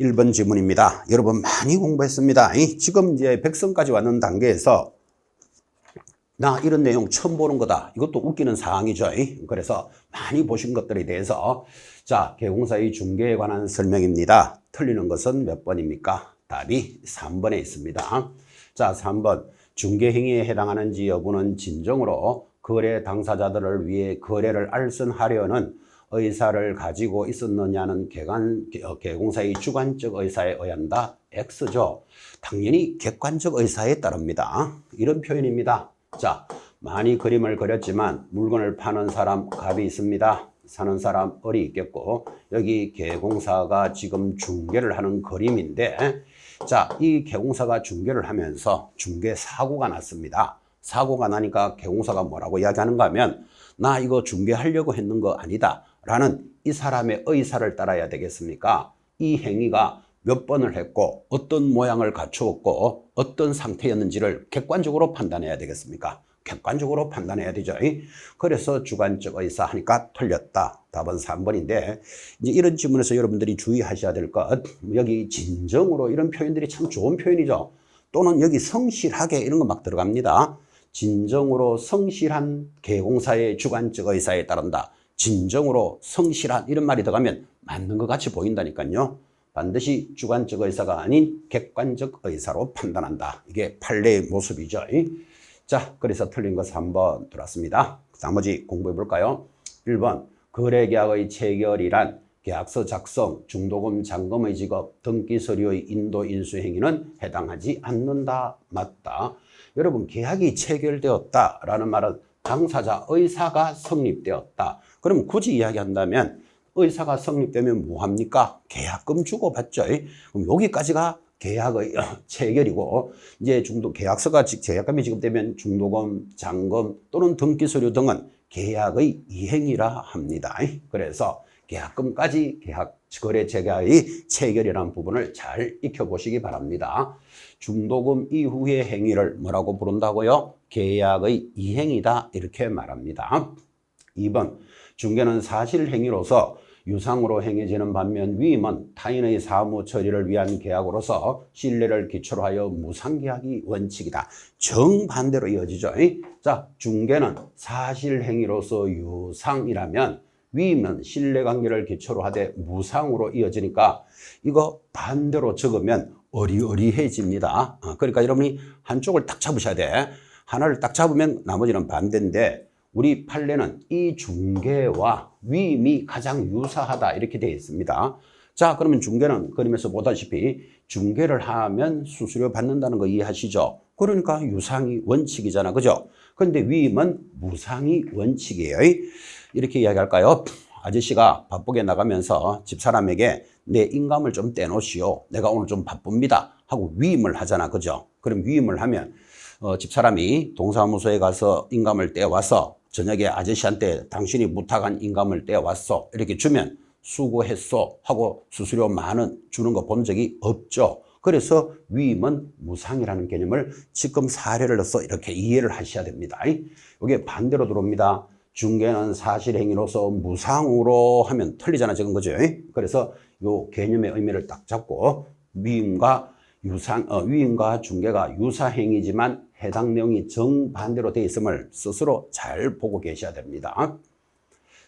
1번 지문입니다. 여러분 많이 공부했습니다. 지금 이제 백성까지 왔는 단계에서 나 이런 내용 처음 보는 거다. 이것도 웃기는 사항이죠. 그래서 많이 보신 것들에 대해서 자, 개공사의 중개에 관한 설명입니다. 틀리는 것은 몇 번입니까? 답이 3번에 있습니다. 자, 3번 중개행위에 해당하는지 여부는 진정으로 거래 당사자들을 위해 거래를 알선하려는 의사를 가지고 있었느냐는 개공사의 주관적 의사에 의한다. X죠. 당연히 객관적 의사에 따릅니다. 이런 표현입니다. 자, 많이 그림을 그렸지만 물건을 파는 사람 갑이 있습니다. 사는 사람 을이 있겠고, 여기 개공사가 지금 중개를 하는 그림인데, 자, 이 개공사가 중개를 하면서 중개 사고가 났습니다. 사고가 나니까 개공사가 뭐라고 이야기하는가 하면 나 이거 중개하려고 했는 거 아니다 라는 이 사람의 의사를 따라야 되겠습니까? 이 행위가 몇 번을 했고 어떤 모양을 갖추었고 어떤 상태였는지를 객관적으로 판단해야 되겠습니까? 객관적으로 판단해야 되죠. 그래서 주관적 의사 하니까 틀렸다. 답은 3번인데 이제 이런 질문에서 여러분들이 주의하셔야 될 것, 여기 진정으로 이런 표현들이 참 좋은 표현이죠. 또는 여기 성실하게 이런 거 막 들어갑니다. 진정으로 성실한 개공사의 주관적 의사에 따른다. 진정으로 성실한 이런 말이 들어가면 맞는 것 같이 보인다니까요. 반드시 주관적 의사가 아닌 객관적 의사로 판단한다. 이게 판례의 모습이죠. 자, 그래서 틀린 거 3번 들어왔습니다. 나머지 공부해 볼까요? 1번 거래계약의 체결이란 계약서 작성, 중도금, 잔금의 지급, 등기서류의 인도 인수 행위는 해당하지 않는다. 맞다. 여러분, 계약이 체결되었다라는 말은 당사자 의사가 성립되었다. 그럼 굳이 이야기한다면 의사가 성립되면 뭐합니까? 계약금 주고받죠. 그럼 여기까지가 계약의 체결이고, 이제 계약서가 계약금이 지급되면 중도금, 잔금 또는 등기서류 등은 계약의 이행이라 합니다. 그래서 계약금까지 거래 계약의 체결이라는 부분을 잘 익혀보시기 바랍니다. 중도금 이후의 행위를 뭐라고 부른다고요? 계약의 이행이다 이렇게 말합니다. 2번 중개는 사실행위로서 유상으로 행해지는 반면 위임은 타인의 사무 처리를 위한 계약으로서 신뢰를 기초로 하여 무상계약이 원칙이다. 정반대로 이어지죠. 자, 중개는 사실행위로서 유상이라면 위임은 신뢰관계를 기초로 하되 무상으로 이어지니까 이거 반대로 적으면 어리어리해집니다. 그러니까 여러분이 한쪽을 딱 잡으셔야 돼. 하나를 딱 잡으면 나머지는 반대인데 우리 판례는 이 중개와 위임이 가장 유사하다 이렇게 되어 있습니다. 자, 그러면 중개는 그림에서 보다시피 중개를 하면 수수료 받는다는 거 이해하시죠? 그러니까 유상이 원칙이잖아, 그죠? 그런데 위임은 무상이 원칙이에요. 이렇게 이야기할까요? 아저씨가 바쁘게 나가면서 집사람에게 내 인감을 좀 떼놓으시오. 내가 오늘 좀 바쁩니다. 하고 위임을 하잖아, 그죠? 그럼 위임을 하면 집사람이 동사무소에 가서 인감을 떼와서 저녁에 아저씨한테 당신이 부탁한 인감을 떼왔어 이렇게 주면 수고했어 하고 수수료 10,000원 주는 거 본 적이 없죠. 그래서 위임은 무상이라는 개념을 지금 사례를 넣어서 이렇게 이해를 하셔야 됩니다. 이게 반대로 들어옵니다. 중개는 사실행위로서 무상으로 하면 틀리잖아, 적은 거죠. 그래서 이 개념의 의미를 딱 잡고 위임과 중개가 유사행위지만 해당 내용이 정반대로 되어 있음을 스스로 잘 보고 계셔야 됩니다.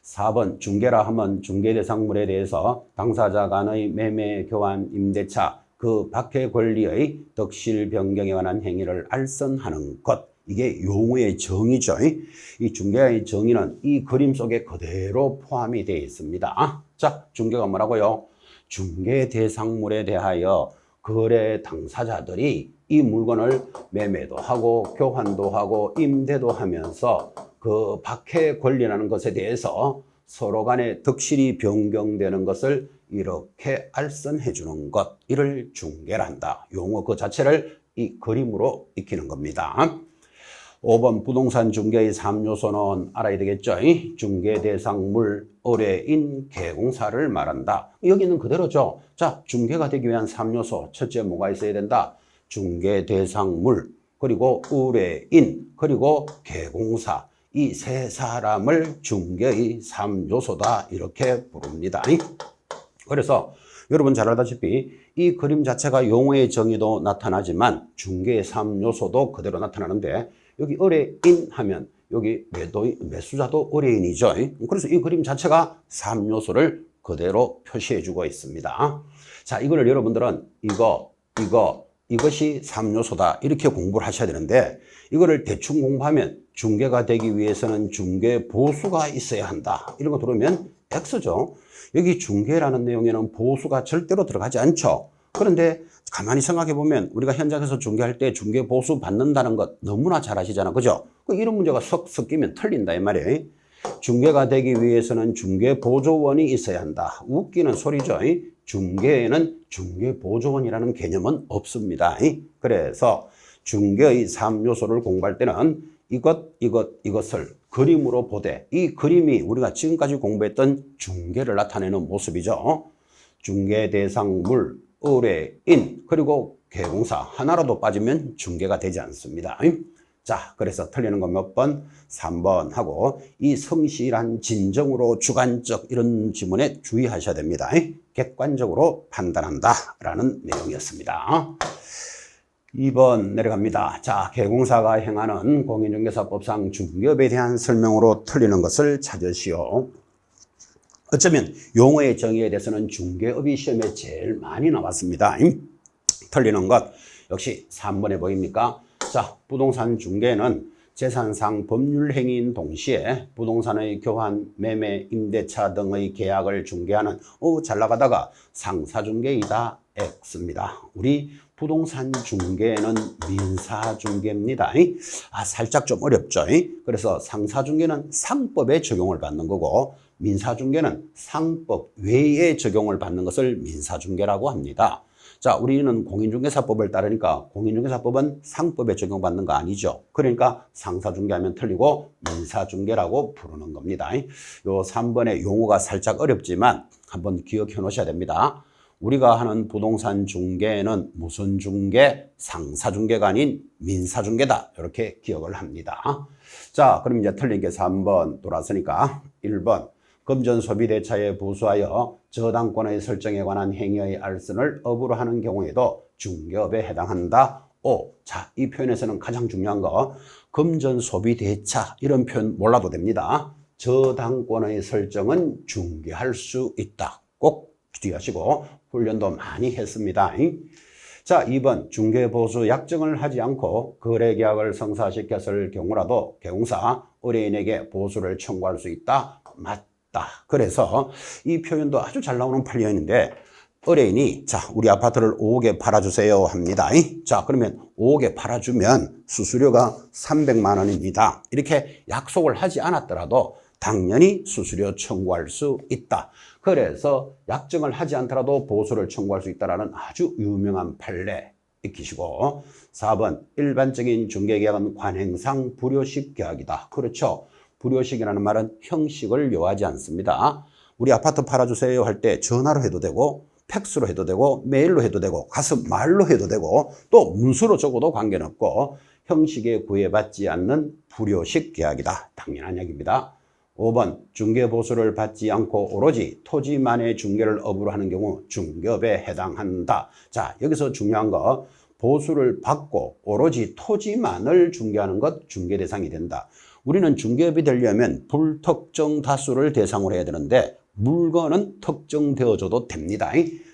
4번 중개라 하면 중개대상물에 대해서 당사자 간의 매매, 교환, 임대차 그 밖의 권리의 덕실 변경에 관한 행위를 알선하는 것. 이게 용어의 정의죠. 이 중개의 정의는 이 그림 속에 그대로 포함이 되어 있습니다. 자, 중개가 뭐라고요? 중개 대상물에 대하여 거래 당사자들이 이 물건을 매매도 하고 교환도 하고 임대도 하면서 그 밖의 권리라는 것에 대해서 서로 간에 덕실이 변경되는 것을 이렇게 알선해 주는 것, 이를 중개란다. 용어 그 자체를 이 그림으로 익히는 겁니다. 5번 부동산 중개의 3요소는 알아야 되겠죠. 중개 대상물, 의뢰인, 개공사를 말한다. 여기는 그대로죠. 자, 중개가 되기 위한 3요소. 첫째 뭐가 있어야 된다? 중개 대상물, 그리고 의뢰인, 그리고 개공사. 이 세 사람을 중개의 3요소다 이렇게 부릅니다. 그래서 여러분 잘 알다시피 이 그림 자체가 용어의 정의도 나타나지만 중개의 3요소도 그대로 나타나는데 여기 의뢰인 하면 여기 매수자도 의뢰인이죠. 그래서 이 그림 자체가 3요소를 그대로 표시해주고 있습니다. 자, 이거를 여러분들은 이것이 3요소다 이렇게 공부를 하셔야 되는데 이거를 대충 공부하면 중개가 되기 위해서는 중개 보수가 있어야 한다. 이런 거 들으면 X죠. 여기 중개라는 내용에는 보수가 절대로 들어가지 않죠. 그런데 가만히 생각해 보면 우리가 현장에서 중개할 때 중개 보수 받는다는 것 너무나 잘 아시잖아. 그죠? 이런 문제가 섞이면 틀린다 이 말이에요. 중개가 되기 위해서는 중개 보조원이 있어야 한다. 웃기는 소리죠. 중개에는 중개 보조원이라는 개념은 없습니다. 그래서 중개의 3요소를 공부할 때는 이것을 그림으로 보되 이 그림이 우리가 지금까지 공부했던 중개를 나타내는 모습이죠. 중개 대상물, 의뢰인, 그리고 개공사 하나라도 빠지면 중개가 되지 않습니다. 자, 그래서 틀리는 건 몇 번? 3번 하고 이 성실한 진정으로 주관적 이런 지문에 주의하셔야 됩니다. 객관적으로 판단한다 라는 내용이었습니다. 2번 내려갑니다. 자, 개공사가 행하는 공인중개사법상 중개업에 대한 설명으로 틀리는 것을 찾으시오. 어쩌면 용어의 정의에 대해서는 중개업이 시험에 제일 많이 나왔습니다. 틀리는 것 역시 3번에 보입니까? 자, 부동산 중개는 재산상 법률행위인 동시에 부동산의 교환, 매매, 임대차 등의 계약을 중개하는 잘 나가다가 상사중개이다 X입니다. 우리 부동산 중개는 민사중개입니다. 살짝 좀 어렵죠. 그래서 상사중개는 상법에 적용을 받는 거고 민사중개는 상법 외에 적용을 받는 것을 민사중개라고 합니다. 자, 우리는 공인중개사법을 따르니까 공인중개사법은 상법에 적용받는 거 아니죠. 그러니까 상사중개하면 틀리고 민사중개라고 부르는 겁니다. 요 3번의 용어가 살짝 어렵지만 한번 기억해 놓으셔야 됩니다. 우리가 하는 부동산 중개는 무슨 중개? 상사중개가 아닌 민사중개다. 이렇게 기억을 합니다. 자, 그럼 이제 틀린 게 3번 돌아서니까 1번. 금전소비대차에 부수하여 저당권의 설정에 관한 행위의 알선을 업으로 하는 경우에도 중개업에 해당한다. 5. 자, 이 표현에서는 가장 중요한 거 금전소비대차 이런 표현 몰라도 됩니다. 저당권의 설정은 중개할 수 있다. 꼭 주의하시고 훈련도 많이 했습니다. 자, 2번 중개보수 약정을 하지 않고 거래계약을 성사시켰을 경우라도 개공사 의뢰인에게 보수를 청구할 수 있다. 맞다. 그래서 이 표현도 아주 잘 나오는 판례인데 의뢰인이 자, 우리 아파트를 5억에 팔아주세요 합니다. 자, 그러면 5억에 팔아주면 수수료가 300만 원입니다. 이렇게 약속을 하지 않았더라도 당연히 수수료 청구할 수 있다. 그래서 약정을 하지 않더라도 보수를 청구할 수 있다는 아주 유명한 판례 익히시고 4번 일반적인 중개계약은 관행상 불효식 계약이다. 그렇죠. 불효식이라는 말은 형식을 요하지 않습니다. 우리 아파트 팔아주세요 할 때 전화로 해도 되고 팩스로 해도 되고 메일로 해도 되고 가서 말로 해도 되고 또 문서로 적어도 관계는 없고 형식에 구애받지 않는 불효식 계약이다. 당연한 얘기입니다. 5번 중개보수를 받지 않고 오로지 토지만의 중개를 업으로 하는 경우 중개업에 해당한다. 자, 여기서 중요한 거 보수를 받고 오로지 토지만을 중개하는 것 중개 대상이 된다. 우리는 중개업이 되려면 불특정 다수를 대상으로 해야 되는데 물건은 특정되어줘도 됩니다.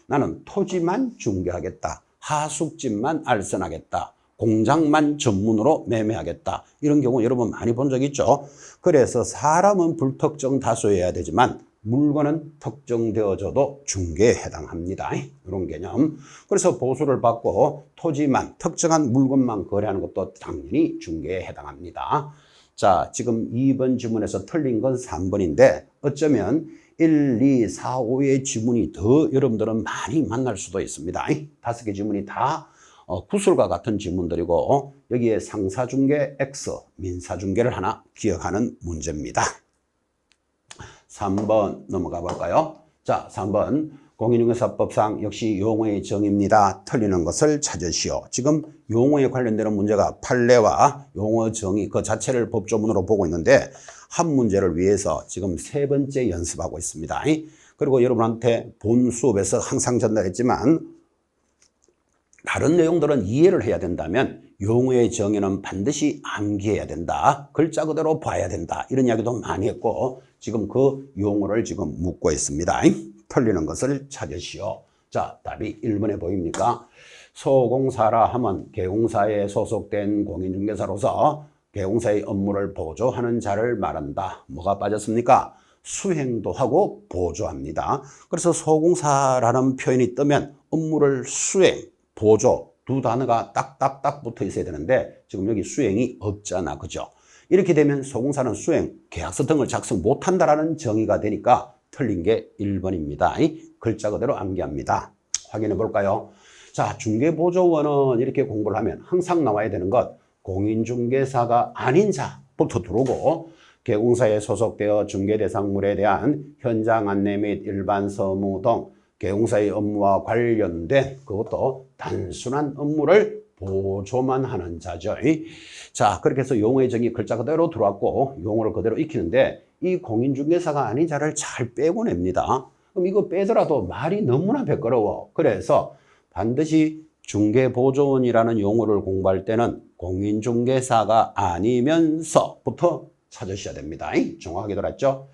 나는 토지만 중개하겠다. 하숙집만 알선하겠다. 공장만 전문으로 매매하겠다. 이런 경우 여러분 많이 본 적 있죠? 그래서 사람은 불특정 다수여야 되지만 물건은 특정되어져도 중개에 해당합니다. 이런 개념. 그래서 보수를 받고 토지만 특정한 물건만 거래하는 것도 당연히 중개에 해당합니다. 자, 지금 2번 지문에서 틀린 건 3번인데 어쩌면 1, 2, 4, 5의 지문이 더 여러분들은 많이 만날 수도 있습니다. 5개 지문이 다 구술과 같은 지문들이고 여기에 상사중개 X, 민사중개를 하나 기억하는 문제입니다. 3번 넘어가 볼까요? 자, 3번 공인중개사법상 역시 용어의 정의입니다. 틀리는 것을 찾으시오. 지금 용어에 관련되는 문제가 판례와 용어 정의 그 자체를 법조문으로 보고 있는데 한 문제를 위해서 지금 3번째 연습하고 있습니다. 그리고 여러분한테 본 수업에서 항상 전달했지만 다른 내용들은 이해를 해야 된다면 용어의 정의는 반드시 암기해야 된다. 글자 그대로 봐야 된다. 이런 이야기도 많이 했고 지금 그 용어를 지금 묻고 있습니다. 틀리는 것을 찾으시오. 자, 답이 1번에 보입니까? 소공사라 하면 개공사에 소속된 공인중개사로서 개공사의 업무를 보조하는 자를 말한다. 뭐가 빠졌습니까? 수행도 하고 보조합니다. 그래서 소공사라는 표현이 뜨면 업무를 수행, 보조 두 단어가 딱딱딱 붙어 있어야 되는데 지금 여기 수행이 없잖아. 그죠? 이렇게 되면 소공사는 수행, 계약서 등을 작성 못한다라는 정의가 되니까 틀린 게 1번입니다. 글자 그대로 암기합니다. 확인해 볼까요? 자, 중개보조원은 이렇게 공부를 하면 항상 나와야 되는 것 공인중개사가 아닌 자부터 들어오고 개공사에 소속되어 중개대상물에 대한 현장 안내 및 일반 서무 등 개공사의 업무와 관련된 그것도 단순한 업무를 보조만 하는 자죠. 자, 그렇게 해서 용어의 정의 글자 그대로 들어왔고 용어를 그대로 익히는데 이 공인중개사가 아닌 자를 잘 빼고 냅니다. 그럼 이거 빼더라도 말이 너무나 매끄러워. 그래서 반드시 중개보조원이라는 용어를 공부할 때는 공인중개사가 아니면서부터 찾으셔야 됩니다. 정확하게 들었죠?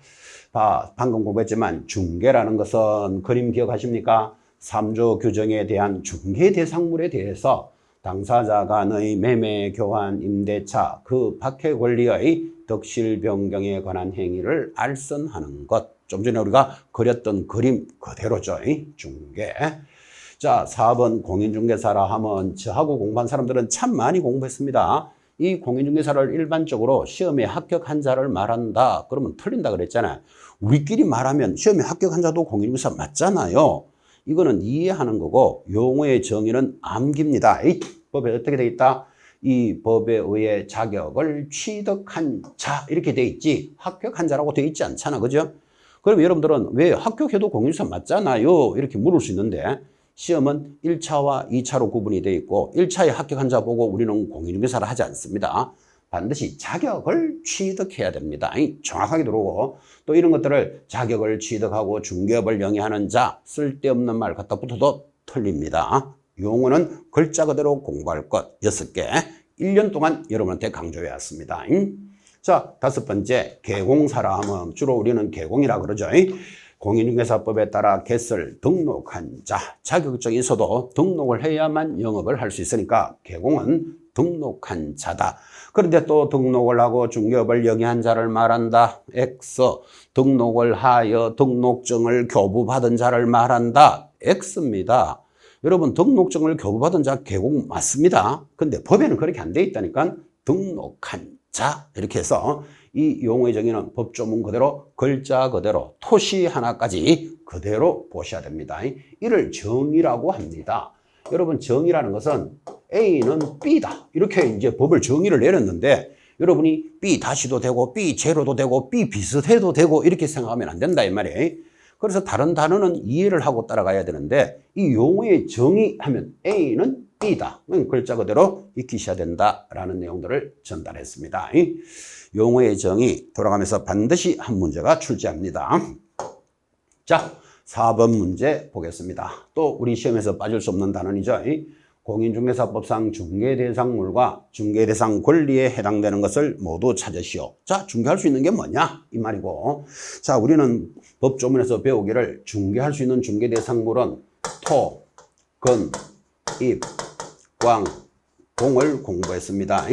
방금 공부했지만 중개라는 것은 그림 기억하십니까? 3조 규정에 대한 중개 대상물에 대해서 당사자 간의 매매, 교환, 임대차, 그 박해 권리의 덕실 변경에 관한 행위를 알선하는 것. 좀 전에 우리가 그렸던 그림 그대로죠. 중개. 자, 4번 공인중개사라 하면 저하고 공부한 사람들은 참 많이 공부했습니다. 이 공인중개사를 일반적으로 시험에 합격한 자를 말한다. 그러면 틀린다 그랬잖아요. 우리끼리 말하면 시험에 합격한 자도 공인중개사 맞잖아요. 이거는 이해하는 거고 용어의 정의는 암기입니다. 이 법에 어떻게 돼 있다? 이 법에 의해 자격을 취득한 자 이렇게 돼 있지 합격한 자라고 돼 있지 않잖아. 그죠? 그럼 여러분들은 왜 합격해도 공인중개사 맞잖아요. 이렇게 물을 수 있는데 시험은 1차와 2차로 구분이 되어 있고 1차에 합격한 자 보고 우리는 공인중개사를 하지 않습니다. 반드시 자격을 취득해야 됩니다. 정확하게 들어오고 또 이런 것들을 자격을 취득하고 중개업을 영위하는 자 쓸데없는 말 갖다 붙어도 틀립니다. 용어는 글자 그대로 공부할 것 6개 1년 동안 여러분한테 강조해 왔습니다. 자, 5번째 개공사라 하면 주로 우리는 개공이라 그러죠. 공인중개사법에 따라 개설 등록한 자 자격증이 있어도 등록을 해야만 영업을 할 수 있으니까 개공은 등록한 자다. 그런데 또 등록을 하고 중개업을 영위한 자를 말한다. X. 등록을 하여 등록증을 교부받은 자를 말한다. X입니다. 여러분 등록증을 교부받은 자 개공 맞습니다. 근데 법에는 그렇게 안 돼 있다니까 등록한 자 이렇게 해서 이 용어의 정의는 법조문 그대로 글자 그대로 토시 하나까지 그대로 보셔야 됩니다. 이를 정의라고 합니다. 여러분 정의라는 것은 A는 B다 이렇게 이제 법을 정의를 내렸는데 여러분이 B 다시도 되고 B 제로도 되고 B 비슷해도 되고 이렇게 생각하면 안 된다 이 말이에요. 그래서 다른 단어는 이해를 하고 따라가야 되는데 이 용어의 정의하면 A는 B다. 글자 그대로 익히셔야 된다라는 내용들을 전달했습니다. 용어의 정의 돌아가면서 반드시 한 문제가 출제합니다. 자, 4번 문제 보겠습니다. 또 우리 시험에서 빠질 수 없는 단원이죠. 공인중개사법상 중개대상물과 중개대상 권리에 해당되는 것을 모두 찾으시오. 자, 중개할 수 있는 게 뭐냐? 이 말이고. 자, 우리는 법조문에서 배우기를 중개할 수 있는 중개대상물은 토, 건, 입, 광, 공을 공부했습니다.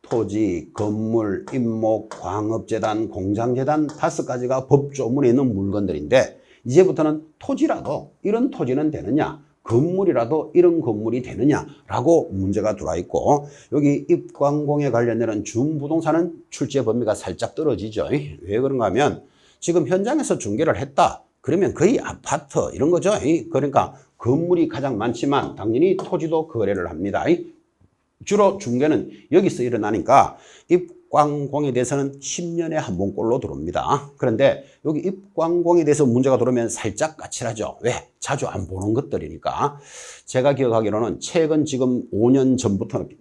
토지, 건물, 임목, 광업재단, 공장재단 5가지가 법조문에 있는 물건들인데 이제부터는 토지라도 이런 토지는 되느냐 건물이라도 이런 건물이 되느냐라고 문제가 들어와 있고 여기 입광공에 관련되는 준부동산은 출제 범위가 살짝 떨어지죠. 왜 그런가 하면 지금 현장에서 중개를 했다. 그러면 거의 아파트 이런 거죠. 그러니까 건물이 가장 많지만 당연히 토지도 거래를 합니다. 주로 중개는 여기서 일어나니까 입광공에 대해서는 10년에 한 번꼴로 들어옵니다. 그런데 여기 입광공에 대해서 문제가 들어오면 살짝 까칠하죠. 왜? 자주 안 보는 것들이니까. 제가 기억하기로는 최근 지금 5년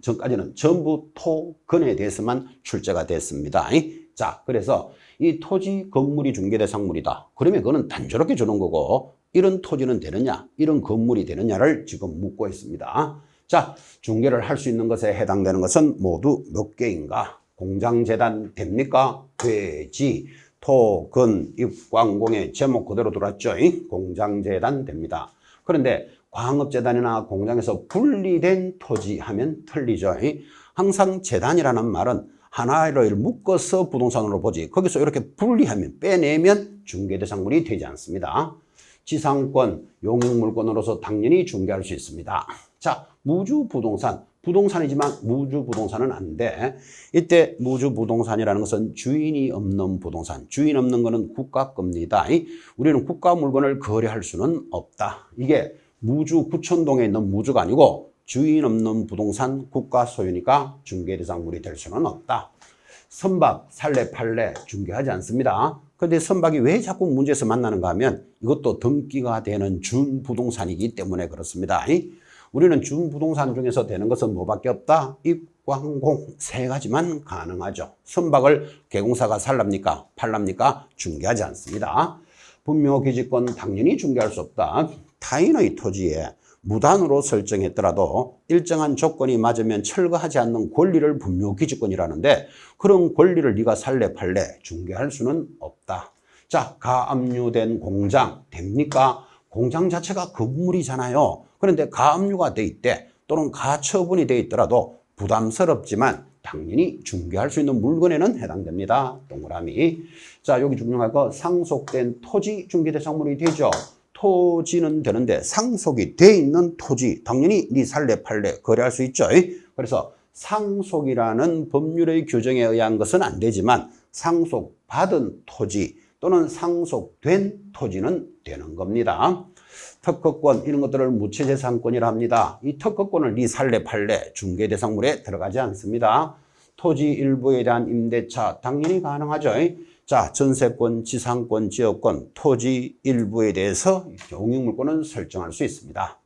전까지는 전부 토건에 대해서만 출제가 됐습니다. 자, 그래서 이 토지 건물이 중개대상물이다. 그러면 그거는 단조롭게 주는 거고 이런 토지는 되느냐, 이런 건물이 되느냐를 지금 묻고 있습니다. 자, 중개를 할 수 있는 것에 해당되는 것은 모두 몇 개인가? 공장재단 됩니까? 되지. 토, 건, 입, 광공의 제목 그대로 들어왔죠. 공장재단 됩니다. 그런데 광업재단이나 공장에서 분리된 토지 하면 틀리죠. 항상 재단이라는 말은 하나를 묶어서 부동산으로 보지 거기서 이렇게 분리하면 빼내면 중개대상물이 되지 않습니다. 지상권, 용익물권으로서 당연히 중개할 수 있습니다. 자, 무주부동산, 부동산이지만 무주부동산은 안 돼. 이때 무주부동산이라는 것은 주인이 없는 부동산, 주인 없는 것은 국가 겁니다. 우리는 국가 물건을 거래할 수는 없다. 이게 무주 구천동에 있는 무주가 아니고 주인 없는 부동산 국가 소유니까 중개대상물이 될 수는 없다. 선박, 살래, 팔래 중개하지 않습니다. 그런데 선박이 왜 자꾸 문제에서 만나는가 하면 이것도 등기가 되는 준부동산이기 때문에 그렇습니다. 우리는 준부동산 중에서 되는 것은 뭐밖에 없다? 입광공 세 가지만 가능하죠. 선박을 개공사가 살랍니까? 팔랍니까? 중개하지 않습니다. 분묘기지권 당연히 중개할 수 없다. 타인의 토지에 무단으로 설정했더라도 일정한 조건이 맞으면 철거하지 않는 권리를 분묘기지권이라는데 그런 권리를 네가 살래 팔래 중개할 수는 없다. 자, 가압류된 공장 됩니까? 공장 자체가 건물이잖아요. 그런데 가압류가 돼 있대 또는 가처분이 돼 있더라도 부담스럽지만 당연히 중개할 수 있는 물건에는 해당됩니다. 동그라미. 자, 여기 중요한 거 상속된 토지 중개대상물이 되죠. 토지는 되는데 상속이 돼 있는 토지 당연히 네 살래 팔래 거래할 수 있죠. 그래서 상속이라는 법률의 규정에 의한 것은 안 되지만 상속받은 토지 또는 상속된 토지는 되는 겁니다. 특허권 이런 것들을 무체재산권이라 합니다. 이 특허권을 네 살래 팔래 중개대상물에 들어가지 않습니다. 토지 일부에 대한 임대차 당연히 가능하죠. 자, 전세권, 지상권, 지역권, 토지 일부에 대해서 용익물권은 설정할 수 있습니다.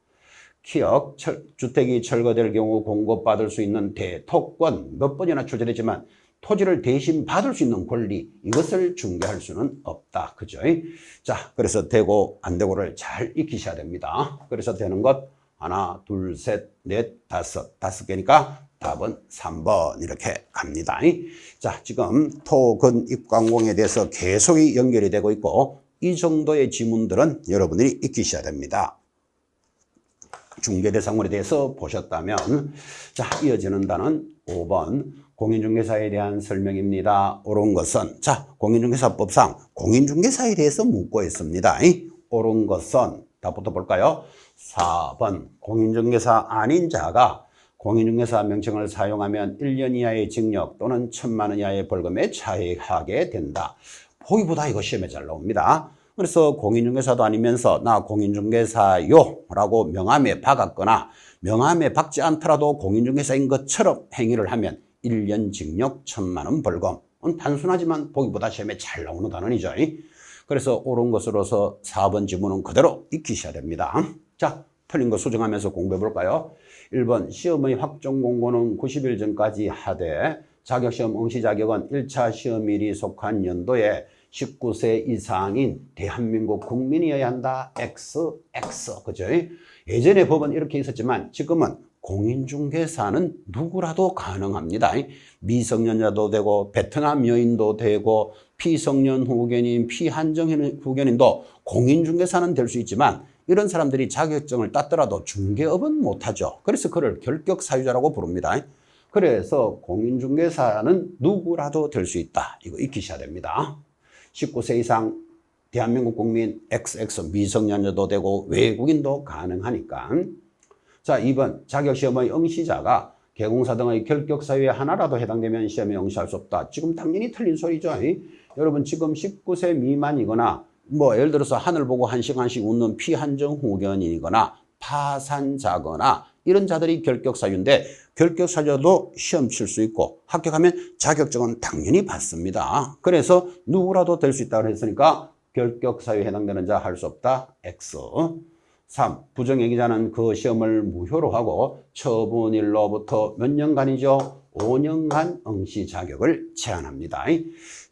기억, 주택이 철거될 경우 공급받을 수 있는 대토권 몇 번이나 출제되지만 토지를 대신 받을 수 있는 권리 이것을 중개할 수는 없다. 그죠? 자, 그래서 되고 안 되고를 잘 익히셔야 됩니다. 그래서 되는 것 하나, 둘, 셋, 넷, 다섯 개니까 답은 3번 이렇게 갑니다. 자, 지금 토, 건, 입, 광공에 대해서 계속 연결이 되고 있고 이 정도의 지문들은 여러분들이 익히셔야 됩니다. 중개대상물에 대해서 보셨다면 자, 이어지는 단은 5번 공인중개사에 대한 설명입니다. 옳은 것은 자, 공인중개사법상 공인중개사에 대해서 묻고 있습니다. 옳은 것은 답부터 볼까요? 4번 공인중개사 아닌 자가 공인중개사 명칭을 사용하면 1년 이하의 징역 또는 1,000만 원 이하의 벌금에 처하게 된다. 보기보다 이거 시험에 잘 나옵니다. 그래서 공인중개사도 아니면서 나 공인중개사요 라고 명함에 박았거나 명함에 박지 않더라도 공인중개사인 것처럼 행위를 하면 1년 징역 1,000만 원 벌금. 단순하지만 보기보다 시험에 잘 나오는 단원이죠. 그래서 옳은 것으로서 4번 지문은 그대로 익히셔야 됩니다. 자, 틀린 거 수정하면서 공부해 볼까요? 1번 시험의 확정 공고는 90일 전까지 하되 자격시험 응시 자격은 1차 시험일이 속한 연도에 19세 이상인 대한민국 국민이어야 한다. XX. 그죠? 예전에 법은 이렇게 있었지만 지금은 공인중개사는 누구라도 가능합니다. 미성년자도 되고 베트남 여인도 되고 피성년 후견인, 피한정 후견인도 공인중개사는 될 수 있지만 이런 사람들이 자격증을 땄더라도 중개업은 못하죠. 그래서 그를 결격사유자라고 부릅니다. 그래서 공인중개사는 누구라도 될 수 있다. 이거 익히셔야 됩니다. 19세 이상 대한민국 국민 XX 미성년자도 되고 외국인도 가능하니까. 자, 2번 자격시험의 응시자가 개공사 등의 결격사유에 하나라도 해당되면 시험에 응시할 수 없다. 지금 당연히 틀린 소리죠. 여러분 지금 19세 미만이거나 뭐 예를 들어서 하늘 보고 한시간씩 웃는 피한정 후견인이거나 파산자거나 이런 자들이 결격사유인데 결격사유도 시험 칠 수 있고 합격하면 자격증은 당연히 받습니다. 그래서 누구라도 될 수 있다고 했으니까 결격사유에 해당되는 자 할 수 없다. X. 3. 부정행위자는 그 시험을 무효로 하고 처분일로부터 몇 년간이죠? 5년간 응시 자격을 제한합니다.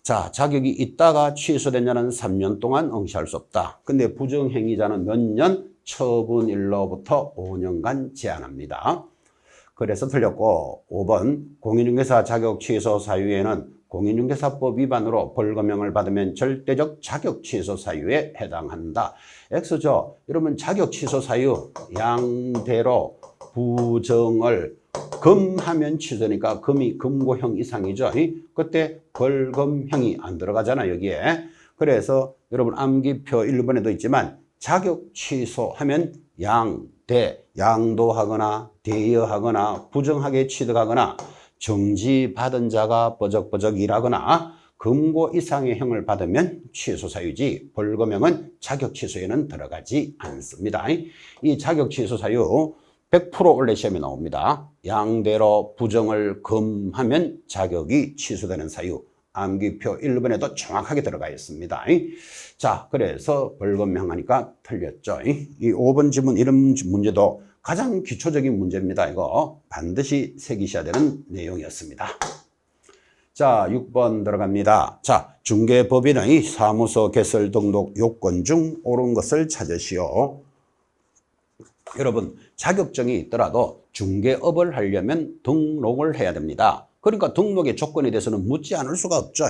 자, 자격이 있다가 취소된 자는 3년 동안 응시할 수 없다. 근데 부정행위자는 몇 년? 처분일로부터 5년간 제한합니다. 그래서 틀렸고 5번 공인중개사 자격 취소 사유에는 공인중개사법 위반으로 벌금형을 받으면 절대적 자격 취소 사유에 해당한다. X죠. 여러분 자격 취소 사유 양대로 부정을 금하면 취소니까 금이 금고형 이상이죠. 그때 벌금형이 안 들어가잖아 여기에. 그래서 여러분 암기표 1번에도 있지만 자격 취소하면 양도하거나 대여하거나 부정하게 취득하거나 정지받은 자가 버적버적 일하거나 금고 이상의 형을 받으면 취소 사유지 벌금형은 자격 취소에는 들어가지 않습니다. 이 자격 취소 사유 100% 원래 시험에 나옵니다. 양대로 부정을 금하면 자격이 취소되는 사유. 암기표 1번에도 정확하게 들어가 있습니다. 자, 그래서 벌금형 하니까 틀렸죠. 이 5번 지문 이런 문제도 가장 기초적인 문제입니다. 이거 반드시 새기셔야 되는 내용이었습니다. 자, 6번 들어갑니다. 자, 중개법인의 사무소 개설 등록 요건 중 옳은 것을 찾으시오. 여러분, 자격증이 있더라도 중개업을 하려면 등록을 해야 됩니다. 그러니까 등록의 조건에 대해서는 묻지 않을 수가 없죠.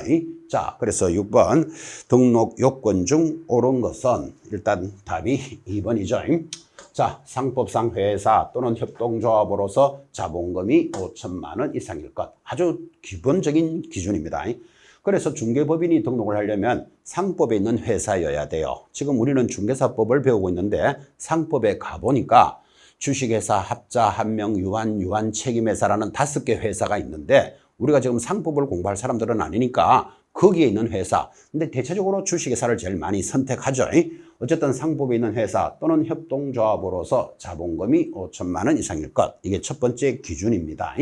자, 그래서 6번 등록 요건 중 옳은 것은 일단 답이 2번이죠. 자, 상법상 회사 또는 협동조합으로서 자본금이 5천만 원 이상일 것. 아주 기본적인 기준입니다. 그래서 중개법인이 등록을 하려면 상법에 있는 회사여야 돼요. 지금 우리는 중개사법을 배우고 있는데 상법에 가보니까 주식회사, 합자, 한명, 유한 책임회사라는 5개 회사가 있는데 우리가 지금 상법을 공부할 사람들은 아니니까 거기에 있는 회사. 근데 대체적으로 주식회사를 제일 많이 선택하죠. 어쨌든 상법에 있는 회사 또는 협동조합으로서 자본금이 5천만 원 이상일 것. 이게 첫 번째 기준입니다.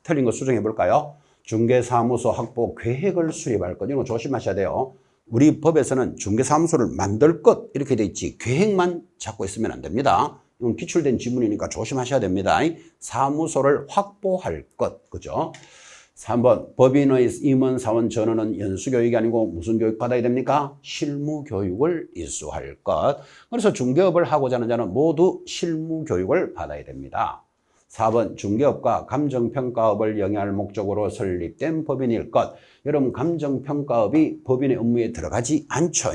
틀린 거 수정해 볼까요? 중개사무소 확보 계획을 수립할 것. 이거 조심하셔야 돼요. 우리 법에서는 중개사무소를 만들 것 이렇게 돼 있지 계획만 잡고 있으면 안 됩니다. 이건 기출된 지문이니까 조심하셔야 됩니다. 사무소를 확보할 것. 그죠? 3번 법인의 임원 사원 전원은 연수교육이 아니고 무슨 교육 받아야 됩니까? 실무교육을 이수할 것. 그래서 중개업을 하고자 하는 자는 모두 실무교육을 받아야 됩니다. 4번 중개업과 감정평가업을 영위할 목적으로 설립된 법인일 것. 여러분 감정평가업이 법인의 업무에 들어가지 않죠.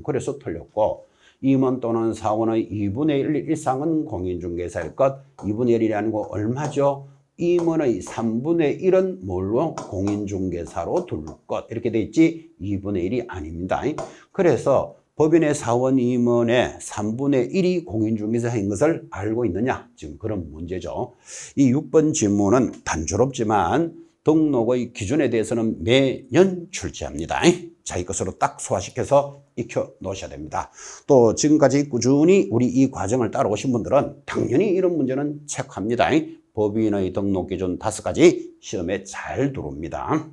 그래서 틀렸고 임원 또는 사원의 2분의 1 이상은 공인중개사일 것. 2분의 1이 아니고 얼마죠? 임원의 3분의 1은 뭘로? 공인중개사로 둘 것. 이렇게 돼 있지 2분의 1이 아닙니다. 그래서 법인의 사원 임원의 3분의 1이 공인중개사인 것을 알고 있느냐? 지금 그런 문제죠. 이 6번 질문은 단조롭지만 등록의 기준에 대해서는 매년 출제합니다. 자기 것으로 딱 소화시켜서 익혀 놓으셔야 됩니다. 또 지금까지 꾸준히 우리 이 과정을 따라오신 분들은 당연히 이런 문제는 체크합니다. 법인의 등록 기준 5가지 시험에 잘 들어옵니다.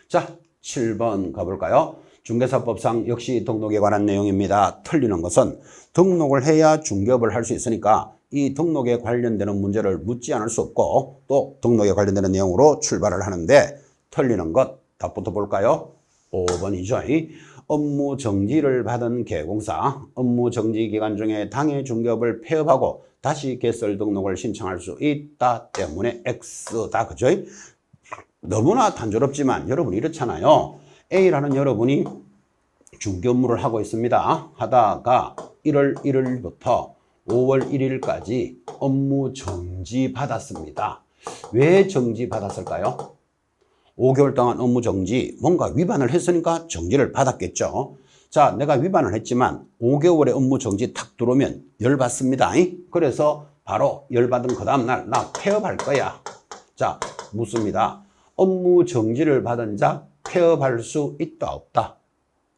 자, 7번 가볼까요? 중개사법상 역시 등록에 관한 내용입니다. 틀리는 것은 등록을 해야 중개업을 할 수 있으니까 이 등록에 관련되는 문제를 묻지 않을 수 없고 또 등록에 관련되는 내용으로 출발을 하는데 틀리는 것 답부터 볼까요? 5번이죠. 업무 정지를 받은 개공사 업무 정지 기간 중에 당해 중개업을 폐업하고 다시 개설 등록을 신청할 수 있다 때문에 X다. 그죠? 너무나 단조롭지만 여러분 이렇잖아요. A라는 여러분이 중개 업무를 하고 있습니다. 하다가 1월 1일부터 5월 1일까지 업무 정지 받았습니다. 왜 정지 받았을까요? 5개월 동안 업무 정지, 뭔가 위반을 했으니까 정지를 받았겠죠. 자, 내가 위반을 했지만 5개월의 업무 정지 탁 들어오면 열받습니다. 그래서 바로 열받은 그 다음날 나 폐업할 거야. 자, 묻습니다. 업무 정지를 받은 자 폐업할 수 있다 없다?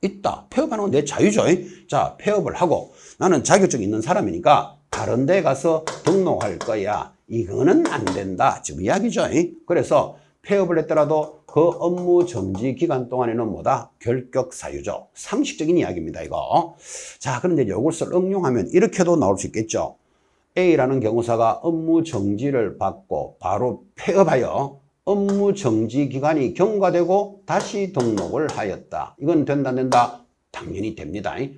있다. 폐업하는 건 내 자유죠. 자, 폐업을 하고 나는 자격증 있는 사람이니까 다른 데 가서 등록할 거야. 이거는 안 된다. 지금 이야기죠. 그래서 폐업을 했더라도 그 업무 정지 기간 동안에는 뭐다? 결격 사유죠. 상식적인 이야기입니다, 이거. 자, 그런데 이것을 응용하면 이렇게도 나올 수 있겠죠. A라는 경우사가 업무 정지를 받고 바로 폐업하여 업무 정지 기간이 경과되고 다시 등록을 하였다. 이건 된다, 안 된다? 당연히 됩니다. 이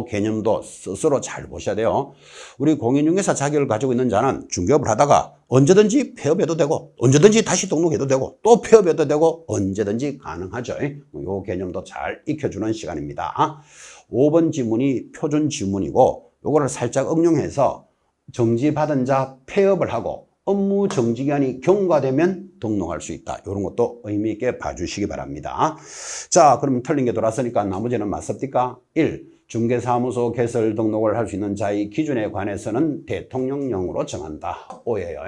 개념도 스스로 잘 보셔야 돼요. 우리 공인중개사 자격을 가지고 있는 자는 중개업을 하다가 언제든지 폐업해도 되고 언제든지 다시 등록해도 되고 또 폐업해도 되고 언제든지 가능하죠. 이 개념도 잘 익혀주는 시간입니다. 5번 지문이 표준 지문이고 요거를 살짝 응용해서 정지받은 자 폐업을 하고 업무 정지기간이 경과되면 등록할 수 있다. 이런 것도 의미 있게 봐주시기 바랍니다. 자, 그럼 틀린 게 돌았으니까 나머지는 맞습니까? 1. 중개사무소 개설 등록을 할 수 있는 자의 기준에 관해서는 대통령령으로 정한다. 오예요.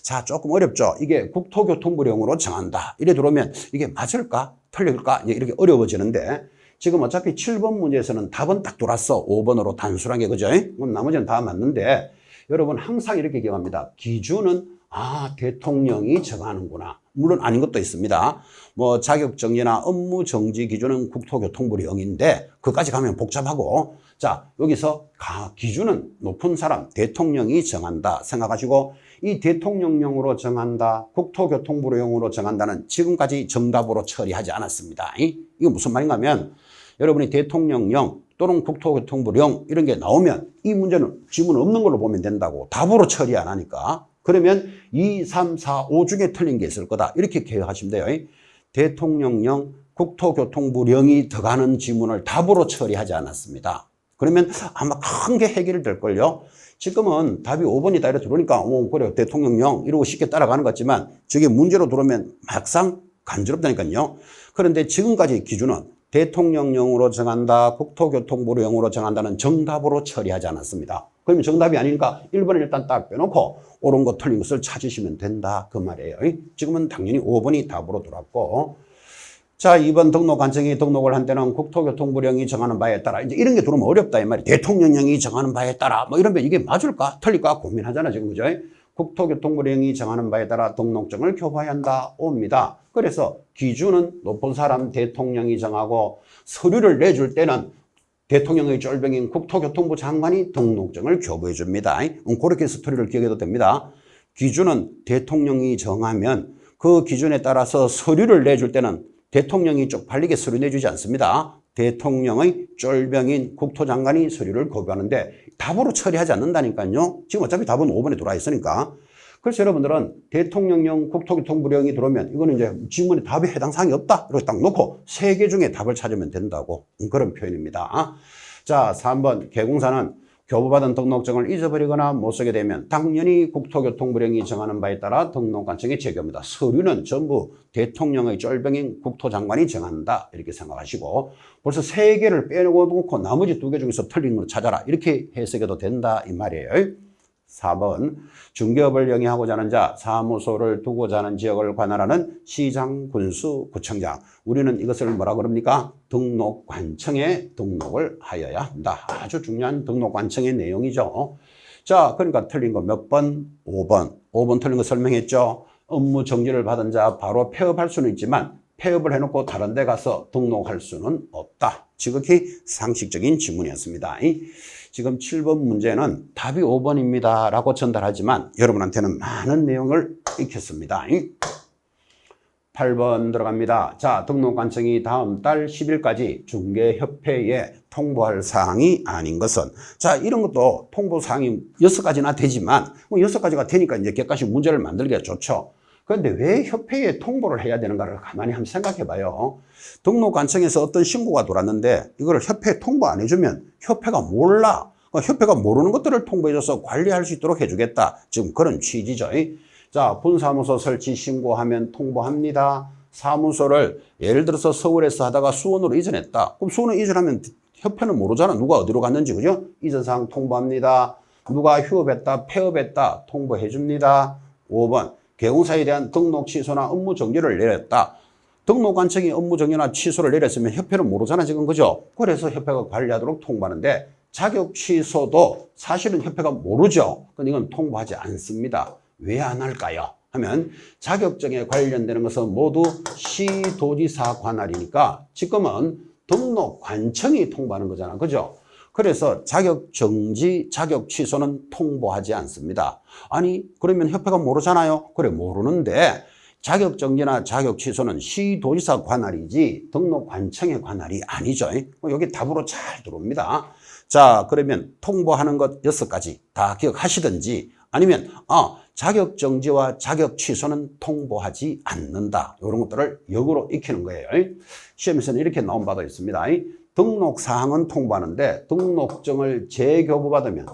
자, 조금 어렵죠? 이게 국토교통부령으로 정한다. 이래 들어오면 이게 맞을까? 틀릴까? 이렇게 어려워지는데 지금 어차피 7번 문제에서는 답은 딱 돌았어. 5번으로 단순하게, 그죠? 그럼 나머지는 다 맞는데 여러분 항상 이렇게 기억합니다. 기준은 대통령이 정하는구나. 물론 아닌 것도 있습니다. 뭐 자격정지나 업무 정지 기준은 국토교통부령인데 그까지 가면 복잡하고 자 여기서 기준은 높은 사람 대통령이 정한다 생각하시고 이 대통령령으로 정한다 국토교통부령으로 정한다는 지금까지 정답으로 처리하지 않았습니다. 이거 무슨 말인가 하면 여러분이 대통령령 또는 국토교통부령 이런 게 나오면 이 문제는 지문 없는 걸로 보면 된다고 답으로 처리 안 하니까 그러면 2, 3, 4, 5 중에 틀린 게 있을 거다 이렇게 기억하시면 돼요. 대통령령, 국토교통부령이 들어가는 지문을 답으로 처리하지 않았습니다. 그러면 아마 큰 게 해결될걸요. 지금은 답이 5번이다 이렇게 들어오니까 그래 대통령령 이러고 쉽게 따라가는 것 같지만 저게 문제로 들어오면 막상 간지럽다니까요. 그런데 지금까지 기준은 대통령령으로 정한다, 국토교통부령으로 정한다는 정답으로 처리하지 않았습니다. 그러면 정답이 아니니까 1번을 일단 딱 빼놓고 옳은 거 틀린 것을 찾으시면 된다 그 말이에요. 지금은 당연히 5번이 답으로 돌았고 자 2번 등록 관청이 등록을 한 때는 국토교통부령이 정하는 바에 따라 이제 이런 게 들어오면 어렵다 이 말이에요. 대통령령이 정하는 바에 따라 뭐 이러면 이게 맞을까 틀릴까 고민하잖아 지금 그죠? 국토교통부령이 정하는 바에 따라 등록증을 교부해야 한다 옵니다. 그래서 기준은 높은 사람 대통령이 정하고 서류를 내줄 때는 대통령의 쫄병인 국토교통부 장관이 등록증을 교부해 줍니다. 그렇게 스토리를 기억해도 됩니다. 기준은 대통령이 정하면 그 기준에 따라서 서류를 내줄 때는 대통령이 쪽팔리게 서류 내주지 않습니다. 대통령의 쫄병인 국토장관이 서류를 교부하는데 답으로 처리하지 않는다니까요. 지금 어차피 답은 5번에 들어와 있으니까. 그래서 여러분들은 대통령령, 국토교통부령이 들어오면 이거는 이제 지문에 답이 해당 사항이 없다. 이렇게 딱 놓고 3개 중에 답을 찾으면 된다고 그런 표현입니다. 자, 3번 개공사는 교부받은 등록증을 잊어버리거나 못 쓰게 되면 당연히 국토교통부령이 정하는 바에 따라 등록관청에 제기합니다. 서류는 전부 대통령의 쫄병인 국토장관이 정한다 이렇게 생각하시고 벌써 3개를 빼놓고 나머지 2개 중에서 틀린 걸 찾아라 이렇게 해석해도 된다 이 말이에요. 4번 중개업을 영위하고자 하는 자, 사무소를 두고자 하는 지역을 관할하는 시장, 군수, 구청장. 우리는 이것을 뭐라 그럽니까? 등록관청에 등록을 하여야 한다. 아주 중요한 등록관청의 내용이죠. 자, 그러니까 틀린 거 몇 번? 5번. 5번 틀린 거 설명했죠. 업무 정지를 받은 자 바로 폐업할 수는 있지만 폐업을 해놓고 다른 데 가서 등록할 수는 없다. 지극히 상식적인 질문이었습니다. 지금 7번 문제는 답이 5번입니다 라고 전달하지만 여러분한테는 많은 내용을 익혔습니다. 8번 들어갑니다. 자, 등록관청이 다음 달 10일까지 중개협회에 통보할 사항이 아닌 것은 자, 이런 것도 통보 사항이 6가지나 되지만 6가지가 되니까 이제 객관식 문제를 만들기가 좋죠. 그런데 왜 협회에 통보를 해야 되는가를 가만히 한번 생각해 봐요. 등록관청에서 어떤 신고가 돌았는데 이걸 협회에 통보 안 해주면 협회가 몰라. 협회가 모르는 것들을 통보해줘서 관리할 수 있도록 해주겠다. 지금 그런 취지죠. 자, 분사무소 설치 신고하면 통보합니다. 사무소를 예를 들어서 서울에서 하다가 수원으로 이전했다. 그럼 수원으로 이전하면 협회는 모르잖아. 누가 어디로 갔는지. 그죠? 이전사항 통보합니다. 누가 휴업했다, 폐업했다 통보해 줍니다. 5번 개공사에 대한 등록 취소나 업무 정지를 내렸다. 등록관청이 업무 정지나 취소를 내렸으면 협회는 모르잖아 지금 그죠? 그래서 협회가 관리하도록 통보하는데 자격 취소도 사실은 협회가 모르죠. 근데 이건 통보하지 않습니다. 왜 안 할까요? 하면 자격증에 관련되는 것은 모두 시도지사 관할이니까 지금은 등록관청이 통보하는 거잖아. 그죠? 그래서 자격정지, 자격 취소는 통보하지 않습니다. 아니, 그러면 협회가 모르잖아요. 그래, 모르는데 자격정지나 자격 취소는 시도지사 관할이지 등록관청의 관할이 아니죠. 여기 답으로 잘 들어옵니다. 자, 그러면 통보하는 것 6가지 다 기억하시든지 아니면 자격정지와 자격 취소는 통보하지 않는다. 이런 것들을 역으로 익히는 거예요. 시험에서는 이렇게 나온 바도 있습니다. 등록사항은 통보하는데 등록증을 재교부받으면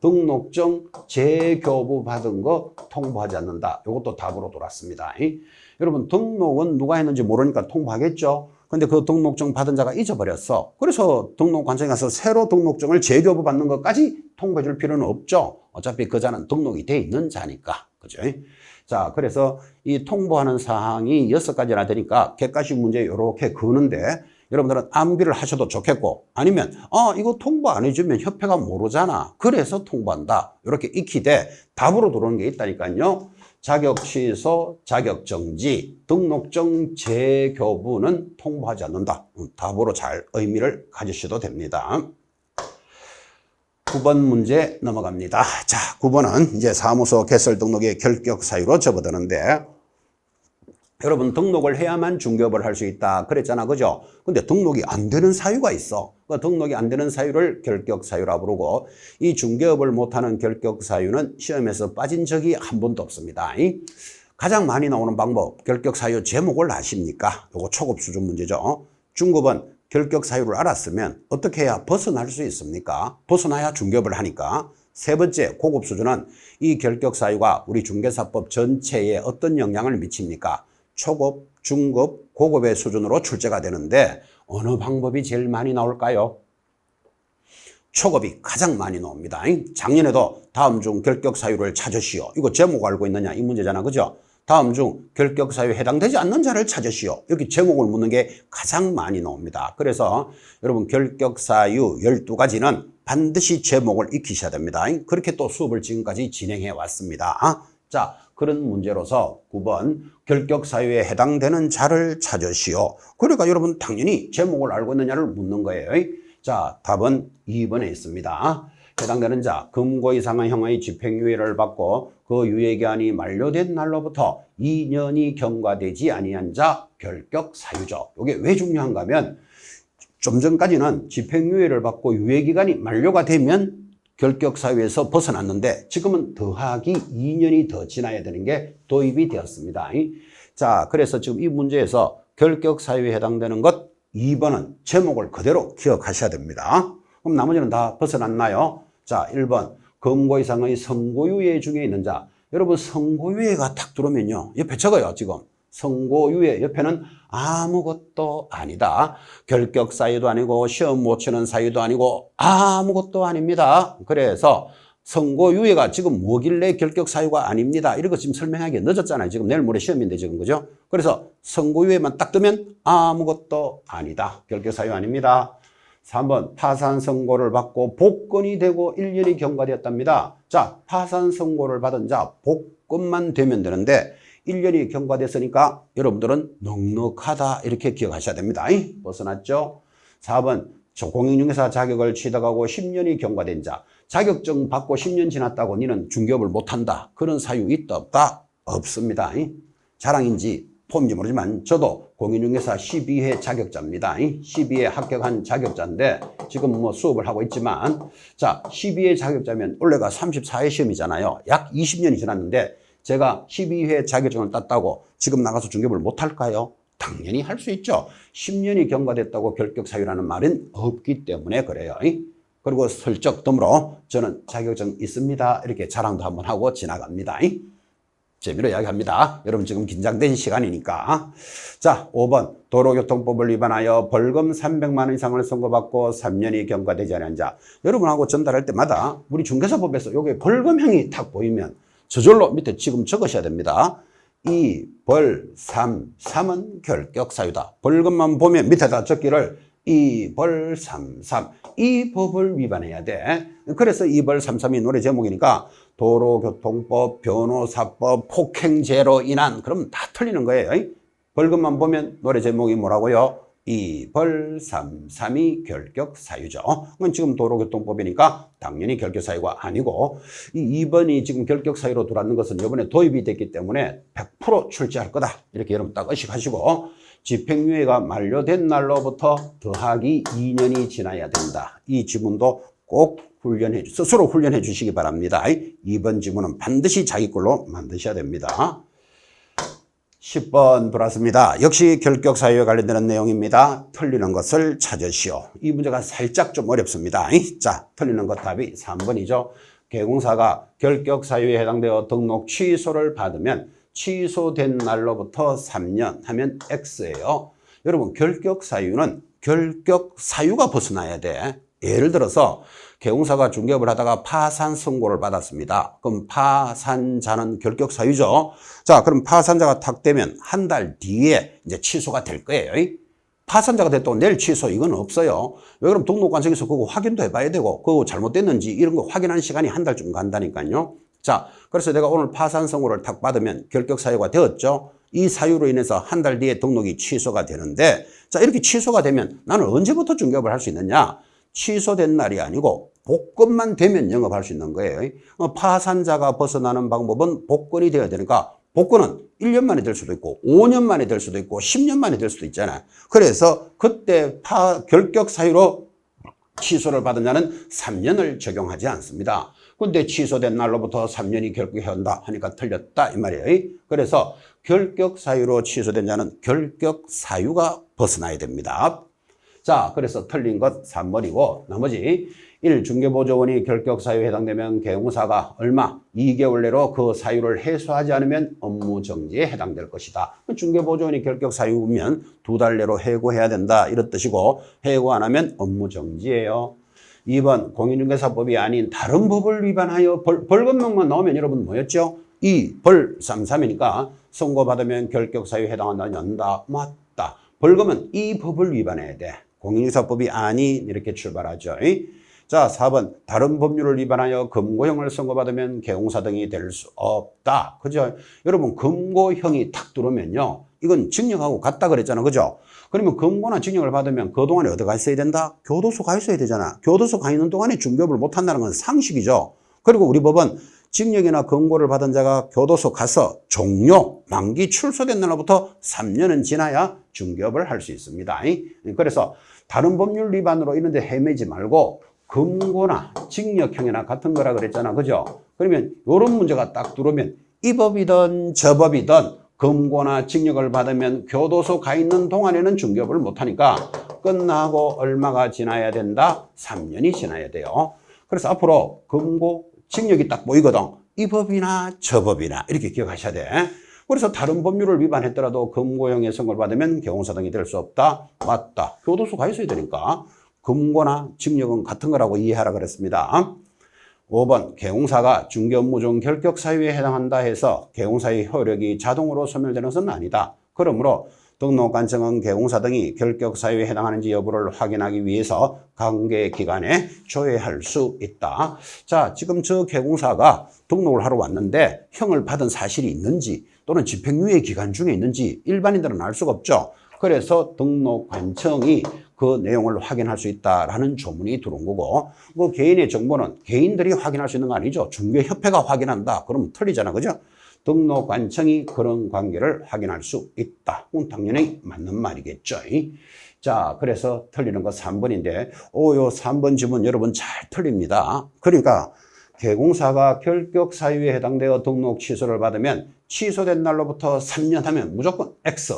등록증 재교부 받은 거 통보하지 않는다. 이것도 답으로 돌았습니다. 여러분 등록은 누가 했는지 모르니까 통보하겠죠. 근데 그 등록증 받은 자가 잊어버렸어. 그래서 등록관청에 가서 새로 등록증을 재교부 받는 것까지 통보해 줄 필요는 없죠. 어차피 그 자는 등록이 돼 있는 자니까. 그죠? 자, 그래서 이 통보하는 사항이 6가지나 되니까 객관식 문제 이렇게 그는데 여러분들은 암기를 하셔도 좋겠고 아니면 이거 통보 안 해주면 협회가 모르잖아. 그래서 통보한다. 이렇게 익히되 답으로 들어오는 게 있다니까요. 자격 취소, 자격 정지, 등록증 재교부는 통보하지 않는다. 답으로 잘 의미를 가지셔도 됩니다. 9번 문제 넘어갑니다. 자, 9번은 이제 사무소 개설 등록의 결격 사유로 접어드는데 여러분 등록을 해야만 중개업을 할 수 있다 그랬잖아. 그죠? 근데 등록이 안 되는 사유가 있어. 그 등록이 안 되는 사유를 결격 사유라 부르고 이 중개업을 못하는 결격 사유는 시험에서 빠진 적이 한 번도 없습니다. 가장 많이 나오는 방법 결격 사유 제목을 아십니까? 요거 초급 수준 문제죠. 중급은 결격 사유를 알았으면 어떻게 해야 벗어날 수 있습니까? 벗어나야 중개업을 하니까. 세 번째 고급 수준은 이 결격 사유가 우리 중개사법 전체에 어떤 영향을 미칩니까? 초급, 중급, 고급의 수준으로 출제가 되는데 어느 방법이 제일 많이 나올까요? 초급이 가장 많이 나옵니다. 작년에도 다음 중 결격 사유를 찾으시오. 이거 제목 알고 있느냐 이 문제잖아. 그죠? 다음 중 결격 사유에 해당되지 않는 자를 찾으시오. 여기 제목을 묻는 게 가장 많이 나옵니다. 그래서 여러분 결격 사유 12가지는 반드시 제목을 익히셔야 됩니다. 그렇게 또 수업을 지금까지 진행해 왔습니다. 자, 그런 문제로서 9번 결격 사유에 해당되는 자를 찾으시오. 그러니까 여러분 당연히 제목을 알고 있느냐를 묻는 거예요. 자, 답은 2번에 있습니다. 해당되는 자, 금고 이상의 형의 집행유예를 받고 그 유예기한이 만료된 날로부터 2년이 경과되지 아니한 자 결격 사유죠. 이게 왜 중요한가 하면 좀 전까지는 집행유예를 받고 유예기간이 만료가 되면 결격 사유에서 벗어났는데 지금은 더하기 2년이 더 지나야 되는 게 도입이 되었습니다. 자, 그래서 지금 이 문제에서 결격 사유에 해당되는 것 2번은 제목을 그대로 기억하셔야 됩니다. 그럼 나머지는 다 벗어났나요? 자, 1번 금고 이상의 선고유예 중에 있는 자. 여러분 선고유예가 탁 들어오면요 옆에 적어요. 지금 선고유예 옆에는 아무것도 아니다. 결격 사유도 아니고 시험 못 치는 사유도 아니고 아무것도 아닙니다. 그래서 선고유예가 지금 뭐길래 결격 사유가 아닙니다. 이런 거 지금 설명하기 늦었잖아요. 지금 내일 모레 시험인데 지금 그죠? 그래서 선고유예만 딱 뜨면 아무것도 아니다. 결격 사유 아닙니다. 3번 파산 선고를 받고 복권이 되고 1년이 경과되었답니다. 자, 파산 선고를 받은 자 복권만 되면 되는데 1년이 경과됐으니까 여러분들은 넉넉하다 이렇게 기억하셔야 됩니다. 벗어났죠? 4번 공인중개사 자격을 취득하고 10년이 경과된 자. 자격증 받고 10년 지났다고 니는 중개업을 못한다. 그런 사유 있다 없다? 없습니다. 자랑인지 폼인지 모르지만 저도 공인중개사 12회 자격자입니다. 12회 합격한 자격자인데 지금 뭐 수업을 하고 있지만 자 12회 자격자면 올해가 34회 시험이잖아요. 약 20년이 지났는데 제가 12회 자격증을 땄다고 지금 나가서 중개업을 못할까요? 당연히 할 수 있죠. 10년이 경과됐다고 결격 사유라는 말은 없기 때문에 그래요. 그리고 슬쩍 덤으로 저는 자격증 있습니다. 이렇게 자랑도 한번 하고 지나갑니다. 재미로 이야기합니다. 여러분 지금 긴장된 시간이니까. 자, 5번 도로교통법을 위반하여 벌금 300만 원 이상을 선고받고 3년이 경과되지 않은 자. 여러분하고 전달할 때마다 우리 중개사법에서 여기 벌금형이 딱 보이면 저절로 밑에 지금 적으셔야 됩니다. 2, 벌, 3, 3은 결격 사유다. 벌금만 보면 밑에다 적기를 2벌 33. 이 법을 위반해야 돼. 그래서 2벌 33이 노래 제목이니까 도로교통법, 변호사법, 폭행죄로 인한, 그럼 다 틀리는 거예요. 벌금만 보면 노래 제목이 뭐라고요? 2벌 33이 결격사유죠. 그건 지금 도로교통법이니까 당연히 결격사유가 아니고, 이 2번이 지금 결격사유로 들어왔는 것은 이번에 도입이 됐기 때문에 100% 출제할 거다. 이렇게 여러분 딱 의식하시고, 집행유예가 만료된 날로부터 더하기 2년이 지나야 된다. 이 지문도 꼭 스스로 훈련해 주시기 바랍니다. 2번 지문은 반드시 자기 걸로 만드셔야 됩니다. 10번 들어왔습니다. 역시 결격사유에 관련되는 내용입니다. 틀리는 것을 찾으시오. 이 문제가 살짝 좀 어렵습니다. 자, 틀리는 것 답이 3번이죠. 개공사가 결격사유에 해당되어 등록 취소를 받으면 취소된 날로부터 3년 하면 X예요. 여러분, 결격사유는 결격사유가 벗어나야 돼. 예를 들어서 개공사가 중개업을 하다가 파산 선고를 받았습니다. 그럼 파산자는 결격사유죠. 자, 그럼 파산자가 탁 되면 한 달 뒤에 이제 취소가 될 거예요. 파산자가 됐다고 내일 취소 이건 없어요. 왜 그럼 등록관청에서 그거 확인도 해봐야 되고 그거 잘못됐는지 이런 거 확인하는 시간이 한 달쯤 간다니까요. 자, 그래서 내가 오늘 파산 선고를 탁 받으면 결격사유가 되었죠. 이 사유로 인해서 한 달 뒤에 등록이 취소가 되는데, 자, 이렇게 취소가 되면 나는 언제부터 중개업을 할 수 있느냐? 취소된 날이 아니고 복권만 되면 영업할 수 있는 거예요. 파산자가 벗어나는 방법은 복권이 되어야 되니까 복권은 1년 만에 될 수도 있고 5년 만에 될 수도 있고 10년 만에 될 수도 있잖아요. 그래서 그때 결격 사유로 취소를 받은 자는 3년을 적용하지 않습니다. 근데 취소된 날로부터 3년이 결격해야 한다 하니까 틀렸다 이 말이에요. 그래서 결격 사유로 취소된 자는 결격 사유가 벗어나야 됩니다. 자, 그래서 틀린 것 3번이고 나머지 1. 중개보조원이 결격사유에 해당되면 개공사가 얼마? 2개월 내로 그 사유를 해소하지 않으면 업무정지에 해당될 것이다. 중개보조원이 결격사유면 2달 내로 해고해야 된다 이런 뜻이고 해고 안 하면 업무정지예요. 2번 공인중개사법이 아닌 다른 법을 위반하여 벌금명만 나오면 여러분 뭐였죠? 2벌 33이니까 선고받으면 결격사유에 해당한다. 연다. 맞다. 벌금은 이 법을 위반해야 돼. 공인중개사법이 아닌 이렇게 출발하죠. 자, 4번 다른 법률을 위반하여 금고형을 선고받으면 개공사 등이 될 수 없다. 그죠? 여러분 금고형이 탁 들어오면요. 이건 징역하고 같다 그랬잖아. 그죠? 그러면 금고나 징역을 받으면 그동안에 어디 가 있어야 된다? 교도소 가 있어야 되잖아. 교도소 가 있는 동안에 중개업을 못한다는 건 상식이죠. 그리고 우리 법은 징역이나 금고를 받은 자가 교도소 가서 종료, 만기 출소된 날로부터 3년은 지나야 중개업을 할 수 있습니다. 그래서 다른 법률 위반으로 이런데 헤매지 말고 금고나 징역형이나 같은 거라 그랬잖아. 그죠? 그러면 이런 문제가 딱 들어오면 이 법이든 저 법이든 금고나 징역을 받으면 교도소 가 있는 동안에는 중개업을 못하니까 끝나고 얼마가 지나야 된다? 3년이 지나야 돼요. 그래서 앞으로 금고, 징역이 딱 보이거든. 이 법이나 저 법이나 이렇게 기억하셔야 돼. 그래서 다른 법률을 위반했더라도 금고형의 선고를 받으면 개공사 등이 될 수 없다. 맞다. 교도소 가 있어야 되니까 금고나 징역은 같은 거라고 이해하라 그랬습니다. 5번 개공사가 중개업무 중 결격사유에 해당한다 해서 개공사의 효력이 자동으로 소멸되는 것은 아니다. 그러므로 등록관청은 개공사 등이 결격사유에 해당하는지 여부를 확인하기 위해서 관계기관에 조회할 수 있다. 자, 지금 저 개공사가 등록을 하러 왔는데 형을 받은 사실이 있는지 또는 집행유예 기간 중에 있는지 일반인들은 알 수가 없죠. 그래서 등록관청이 그 내용을 확인할 수 있다라는 조문이 들어온 거고, 그 개인의 정보는 개인들이 확인할 수 있는 거 아니죠. 중개협회가 확인한다. 그러면 틀리잖아. 그죠? 등록관청이 그런 관계를 확인할 수 있다. 그건 당연히 맞는 말이겠죠. 자, 그래서 틀리는 거 3번인데, 요 3번 지문 여러분 잘 틀립니다. 그러니까 개공사가 결격 사유에 해당되어 등록 취소를 받으면 취소된 날로부터 3년 하면 무조건 X.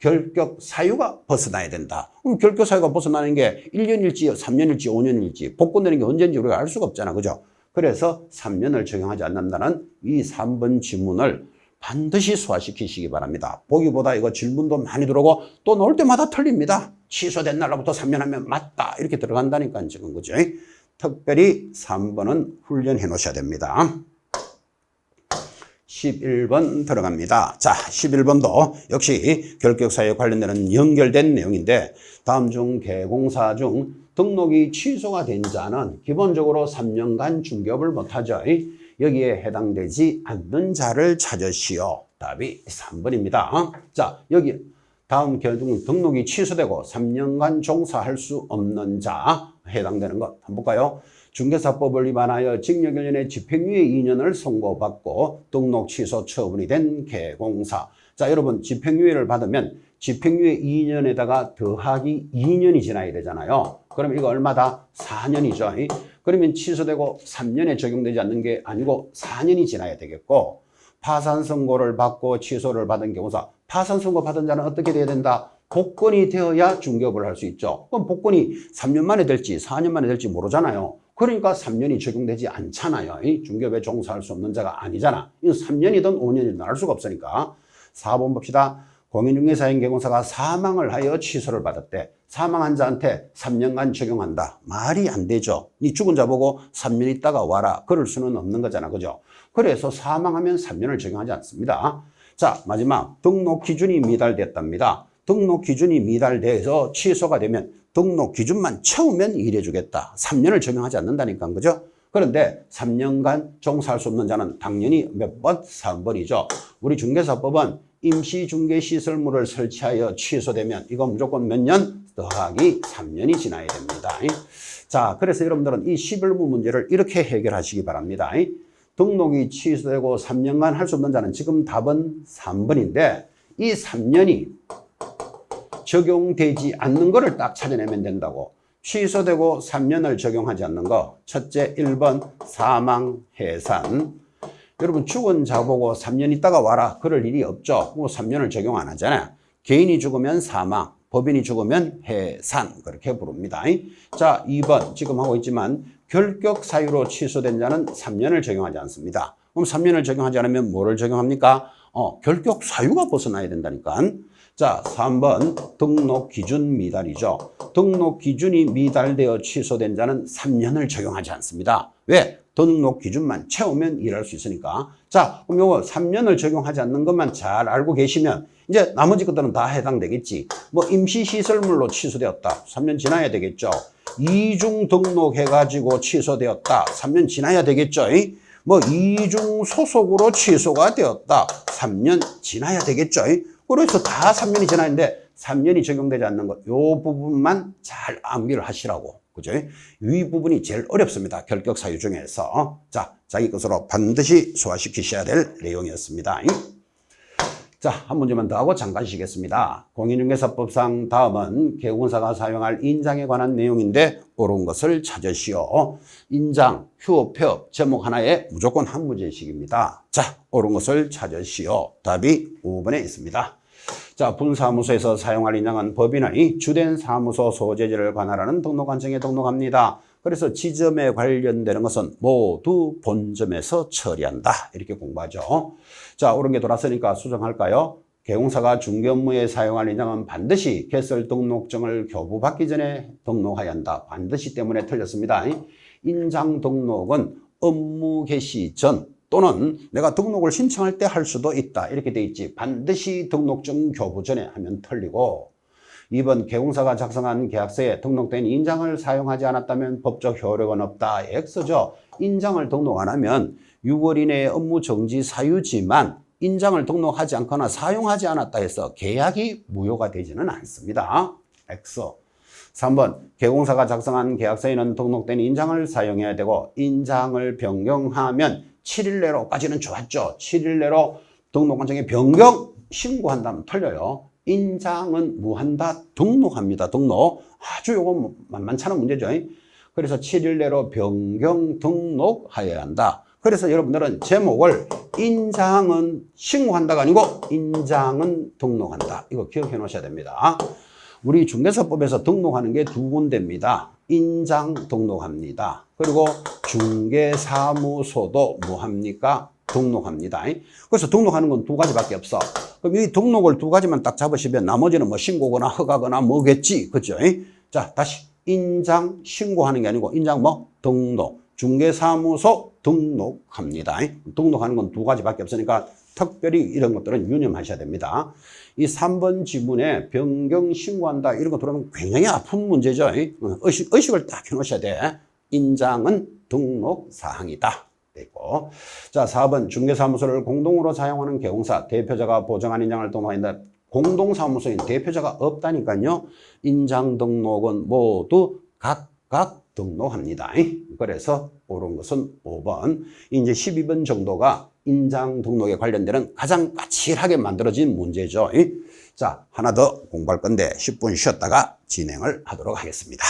결격 사유가 벗어나야 된다. 그럼 결격 사유가 벗어나는 게 1년일지 3년일지 5년일지 복권되는 게 언제인지 우리가 알 수가 없잖아. 그죠? 그래서 3년을 적용하지 않는다는 이 3번 지문을 반드시 소화시키시기 바랍니다. 보기보다 이거 질문도 많이 들어오고 또 나올 때마다 틀립니다. 취소된 날로부터 3년 하면 맞다. 이렇게 들어간다니까 지금 그죠? 특별히 3번은 훈련해 놓으셔야 됩니다. 11번 들어갑니다. 자, 11번도 역시 결격사유에 관련되는 연결된 내용인데 다음 중 개공사 중 등록이 취소가 된 자는 기본적으로 3년간 중개업을 못하죠. 여기에 해당되지 않는 자를 찾으시오. 답이 3번입니다. 자, 여기 다음 경우 등록이 취소되고 3년간 종사할 수 없는 자 해당되는 것 한번 볼까요? 중개사법을 위반하여 징역 1년의 집행유예 2년을 선고받고 등록 취소 처분이 된 개공사. 자, 여러분 집행유예를 받으면 집행유예 2년에다가 더하기 2년이 지나야 되잖아요. 그럼 이거 얼마다? 4년이죠. 그러면 취소되고 3년에 적용되지 않는 게 아니고 4년이 지나야 되겠고 파산 선고를 받고 취소를 받은 경우사 파산 선고 받은 자는 어떻게 돼야 된다? 복권이 되어야 중개업을 할 수 있죠. 그럼 복권이 3년 만에 될지 4년 만에 될지 모르잖아요. 그러니까 3년이 적용되지 않잖아요. 중개업에 종사할 수 없는 자가 아니잖아. 이건 3년이든 5년이든 알 수가 없으니까. 4번 봅시다. 공인중개사인 개공사가 사망을 하여 취소를 받았대. 사망한 자한테 3년간 적용한다. 말이 안 되죠. 이 죽은 자 보고 3년 있다가 와라. 그럴 수는 없는 거잖아. 그죠? 그래서 사망하면 3년을 적용하지 않습니다. 자, 마지막 등록 기준이 미달됐답니다. 등록 기준이 미달돼서 취소가 되면 등록 기준만 채우면 일해주겠다. 3년을 적용하지 않는다니까. 그죠? 그런데 3년간 종사할 수 없는 자는 당연히 몇 번? 3번이죠. 우리 중개사법은 임시중개시설물을 설치하여 취소되면 이건 무조건 몇 년? 더하기 3년이 지나야 됩니다. 자, 그래서 여러분들은 이 11번 문제를 이렇게 해결하시기 바랍니다. 등록이 취소되고 3년간 할 수 없는 자는 지금 답은 3번인데 이 3년이 적용되지 않는 거를 딱 찾아내면 된다고. 취소되고 3년을 적용하지 않는 거. 첫째 1번 사망, 해산. 여러분 죽은 자 보고 3년 있다가 와라. 그럴 일이 없죠. 뭐 3년을 적용 안 하잖아요. 개인이 죽으면 사망, 법인이 죽으면 해산. 그렇게 부릅니다. 자, 2번 지금 하고 있지만 결격 사유로 취소된 자는 3년을 적용하지 않습니다. 그럼 3년을 적용하지 않으면 뭐를 적용합니까? 결격 사유가 벗어나야 된다니까. 자, 3번 등록 기준 미달이죠. 등록 기준이 미달되어 취소된 자는 3년을 적용하지 않습니다. 왜? 등록 기준만 채우면 일할 수 있으니까. 자, 그럼 요거 3년을 적용하지 않는 것만 잘 알고 계시면 이제 나머지 것들은 다 해당되겠지. 뭐 임시시설물로 취소되었다. 3년 지나야 되겠죠. 이중 등록해가지고 취소되었다. 3년 지나야 되겠죠. 뭐 이중 소속으로 취소가 되었다. 3년 지나야 되겠죠. 그래서 다 3년이 지나는데 3년이 적용되지 않는 것, 요 부분만 잘 암기를 하시라고. 그죠? 이 부분이 제일 어렵습니다. 결격 사유 중에서. 자, 자기 것으로 반드시 소화시키셔야 될 내용이었습니다. 자, 한 문제만 더 하고 잠깐 쉬겠습니다. 공인중개사법상 다음은 개공사가 사용할 인장에 관한 내용인데 옳은 것을 찾으시오. 인장, 휴업폐업 제목 하나에 무조건 한 문제씩입니다. 자, 옳은 것을 찾으시오. 답이 5번에 있습니다. 자, 분사무소에서 사용할 인장은 법인의 주된 사무소 소재지를 관할하는 등록관청에 등록합니다. 그래서 지점에 관련되는 것은 모두 본점에서 처리한다. 이렇게 공부하죠. 자, 옳은 게 돌았으니까 수정할까요? 개공사가 중개 업무에 사용할 인장은 반드시 개설 등록증을 교부받기 전에 등록해야 한다. 반드시 때문에 틀렸습니다. 인장 등록은 업무 개시 전 또는 내가 등록을 신청할 때 할 수도 있다. 이렇게 돼 있지. 반드시 등록증 교부 전에 하면 틀리고 2번 개공사가 작성한 계약서에 등록된 인장을 사용하지 않았다면 법적 효력은 없다. X죠. 인장을 등록 안 하면 6월 이내에 업무 정지 사유지만 인장을 등록하지 않거나 사용하지 않았다 해서 계약이 무효가 되지는 않습니다. X. 3번 개공사가 작성한 계약서에는 등록된 인장을 사용해야 되고 인장을 변경하면 7일 내로까지는 좋았죠. 7일 내로 등록관청에 변경 신고한다면 틀려요. 인장은 무한다 등록합니다. 등록. 아주 요거 만만찮은 문제죠. 그래서 7일 내로 변경 등록하여야 한다. 그래서 여러분들은 제목을 인장은 신고한다가 아니고 인장은 등록한다. 이거 기억해 놓으셔야 됩니다. 우리 중개사법에서 등록하는 게 두 군데입니다. 인장 등록합니다. 그리고 중개사무소도 뭐합니까? 등록합니다. 그래서 등록하는 건 두 가지밖에 없어. 그럼 이 등록을 두 가지만 딱 잡으시면 나머지는 뭐 신고거나 허가거나 뭐겠지. 그죠? 자, 다시 인장 신고하는 게 아니고 인장 뭐? 등록. 중개사무소 등록합니다. 등록하는 건 두 가지밖에 없으니까 특별히 이런 것들은 유념하셔야 됩니다. 이 3번 지문에 변경 신고한다 이런 거 들어오면 굉장히 아픈 문제죠. 의식을 딱 해놓으셔야 돼. 인장은 등록 사항이다. 되고. 자, 4번 중개사무소를 공동으로 사용하는 개공사 대표자가 보정한 인장을 등록한다. 공동사무소인 대표자가 없다니까요. 인장 등록은 모두 각각 등록합니다. 그래서 옳은 것은 5번. 이제 12번 정도가 인장 등록에 관련되는 가장 까칠하게 만들어진 문제죠. 자, 하나 더 공부할 건데 10분 쉬었다가 진행을 하도록 하겠습니다.